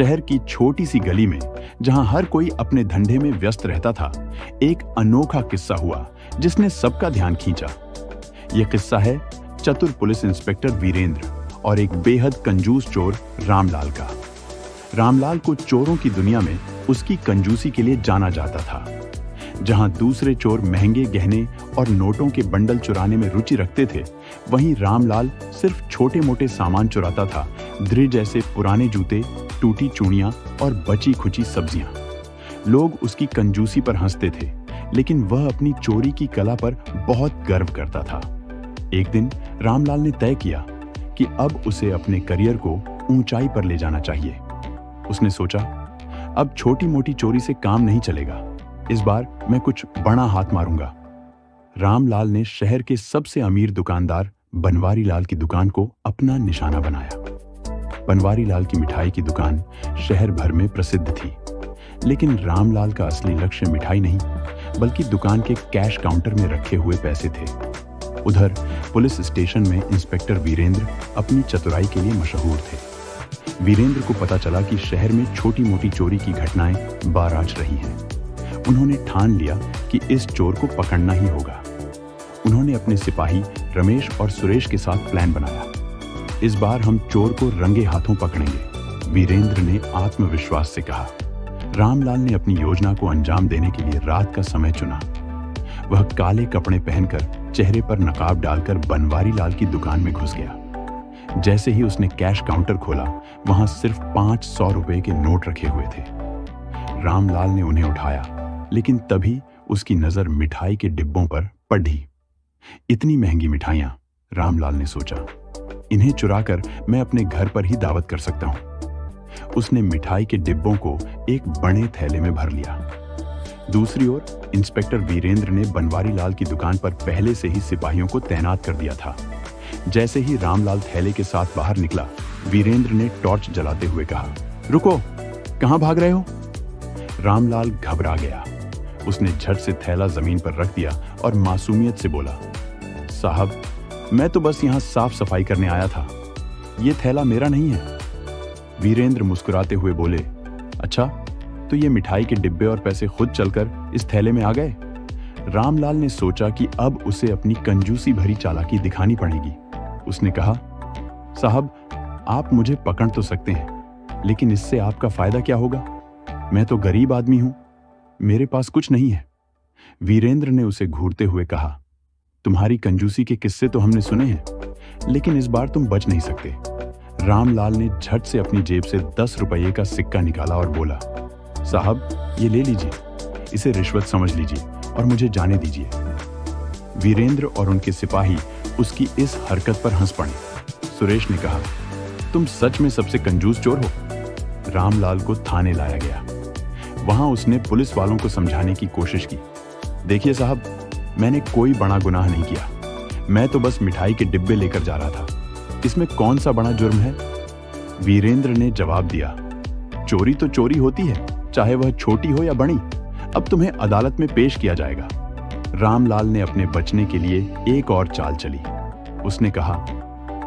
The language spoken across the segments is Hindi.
शहर की छोटी सी गली में, जहां हर कोई अपने धंधे में व्यस्त रहता था, एक अनोखा किस्सा हुआ जिसने सबका ध्यान खींचा। यह किस्सा है चतुर पुलिस इंस्पेक्टर वीरेंद्र और एक बेहद कंजूस चोर रामलाल का। रामलाल को चोरों की दुनिया में उसकी कंजूसी के लिए जाना जाता था। जहां दूसरे चोर महंगे गहने और नोटों के बंडल चुराने में रुचि रखते थे, वहीं रामलाल सिर्फ छोटे मोटे सामान चुराता था, दृढ़ जैसे पुराने जूते, टूटी चूड़ियां और बची खुची सब्जियां। लोग उसकी कंजूसी पर हंसते थे, लेकिन वह अपनी चोरी की कला पर बहुत गर्व करता था। एक दिन रामलाल ने तय किया कि अब उसे अपने करियर को ऊंचाई पर ले जाना चाहिए। उसने सोचा, अब छोटी मोटी चोरी से काम नहीं चलेगा, इस बार मैं कुछ बड़ा हाथ मारूंगा। रामलाल ने शहर के सबसे अमीर दुकानदार बनवारी लाल की दुकान को अपना निशाना बनाया। बनवारी लाल की मिठाई की दुकान शहर भर में प्रसिद्ध थी, लेकिन रामलाल का असली लक्ष्य मिठाई नहीं, बल्कि दुकान के कैश काउंटर में रखे हुए पैसे थे। उधर पुलिस स्टेशन में इंस्पेक्टर वीरेंद्र अपनी चतुराई के लिए मशहूर थे। वीरेंद्र को पता चला कि शहर में छोटी मोटी चोरी की घटनाएं बाराज रही हैं। उन्होंने ठान लिया कि इस चोर को पकड़ना ही होगा। उन्होंने अपने सिपाही रमेश और सुरेश के साथ प्लान बनाया। इस बार हम चोर को रंगे हाथों पकड़ेंगे, वीरेंद्र ने आत्मविश्वास से कहा। रामलाल ने अपनी योजना को अंजाम देने के लिए रात का समय चुना। वह काले कपड़े पहनकर, चेहरे पर नकाब डालकर बनवारी लाल की दुकान में घुस गया। जैसे ही उसने कैश काउंटर खोला, वहां सिर्फ 500 रुपए के नोट रखे हुए थे। रामलाल ने उन्हें उठाया, लेकिन तभी उसकी नजर मिठाई के डिब्बों पर पड़ी। इतनी महंगी मिठाइयां, रामलाल ने सोचा, इन्हें चुराकर मैं अपने घर पर ही दावत कर सकता हूं। उसने मिठाई के डिब्बों को एक बड़े थैले में भर लिया। दूसरी ओर इंस्पेक्टर वीरेंद्र ने बनवारी लाल की दुकान पर पहले से ही सिपाहियों को तैनात कर दिया था। जैसे ही रामलाल थैले के साथ बाहर निकला, वीरेंद्र ने टॉर्च जलाते हुए कहा, रुको, कहां भाग रहे हो? रामलाल घबरा गया। उसने झट से थैला जमीन पर रख दिया और मासूमियत से बोला, साहब, मैं तो बस यहां साफ सफाई करने आया था, यह थैला मेरा नहीं है। वीरेंद्र मुस्कुराते हुए बोले, अच्छा, तो ये मिठाई के डिब्बे और पैसे खुद चलकर इस थैले में आ गए? रामलाल ने सोचा कि अब उसे अपनी कंजूसी भरी चालाकी दिखानी पड़ेगी। उसने कहा, साहब, आप मुझे पकड़ तो सकते हैं, लेकिन इससे आपका फायदा क्या होगा? मैं तो गरीब आदमी हूं, मेरे पास कुछ नहीं है। वीरेंद्र ने उसे घूरते हुए कहा, तुम्हारी कंजूसी के किस्से तो हमने सुने हैं, लेकिन इस बार तुम बच नहीं सकते। रामलाल ने झट से अपनी जेब से 10 रुपये का सिक्का निकाला और बोला, साहब, ये ले लीजिए, इसे रिश्वत समझ लीजिए और मुझे जाने दीजिए। वीरेंद्र और उनके सिपाही उसकी इस हरकत पर हंस पड़े। सुरेश ने कहा, तुम सच में सबसे कंजूस चोर हो। रामलाल को थाने लाया गया। वहां उसने पुलिस वालों को समझाने की कोशिश की, देखिए साहब, मैंने कोई बड़ा गुनाह नहीं किया, मैं तो बस मिठाई के डिब्बे लेकर जा रहा था, इसमें कौन सा बड़ा जुर्म है? वीरेंद्र ने जवाब दिया, चोरी तो चोरी होती है, चाहे वह छोटी हो या बड़ी। अब तुम्हें अदालत में पेश किया जाएगा। रामलाल ने अपने बचने के लिए एक और चाल चली। उसने कहा,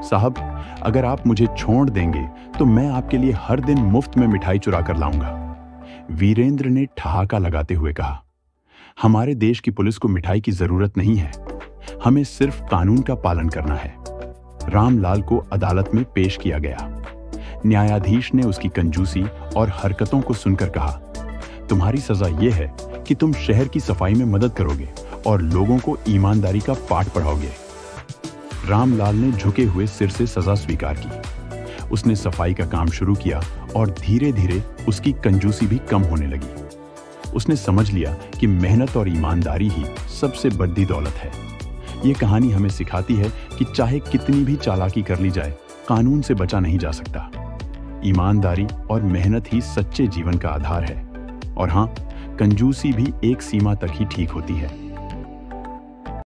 साहब, अगर आप मुझे छोड़ देंगे तो मैं आपके लिए हर दिन मुफ्त में मिठाई चुरा कर लाऊंगा। वीरेंद्र ने ठहाका लगाते हुए कहा, हमारे देश की पुलिस को मिठाई की जरूरत नहीं है, हमें सिर्फ कानून का पालन करना है। रामलाल को अदालत में पेश किया गया। न्यायाधीश ने उसकी कंजूसी और हरकतों को सुनकर कहा, तुम्हारी सजा यह है कि तुम शहर की सफाई में मदद करोगे और लोगों को ईमानदारी का पाठ पढ़ाओगे। रामलाल ने झुके हुए सिर से सजा स्वीकार की। उसने सफाई का काम शुरू किया और धीरे धीरे उसकी कंजूसी भी कम होने लगी। उसने समझ लिया कि मेहनत और ईमानदारी ही सबसे बड़ी दौलत है। ये कहानी हमें सिखाती है कि चाहे कितनी भी चालाकी कर ली जाए, कानून से बचा नहीं जा सकता। ईमानदारी और मेहनत ही सच्चे जीवन का आधार है। और हाँ, कंजूसी भी एक सीमा तक ही ठीक होती है।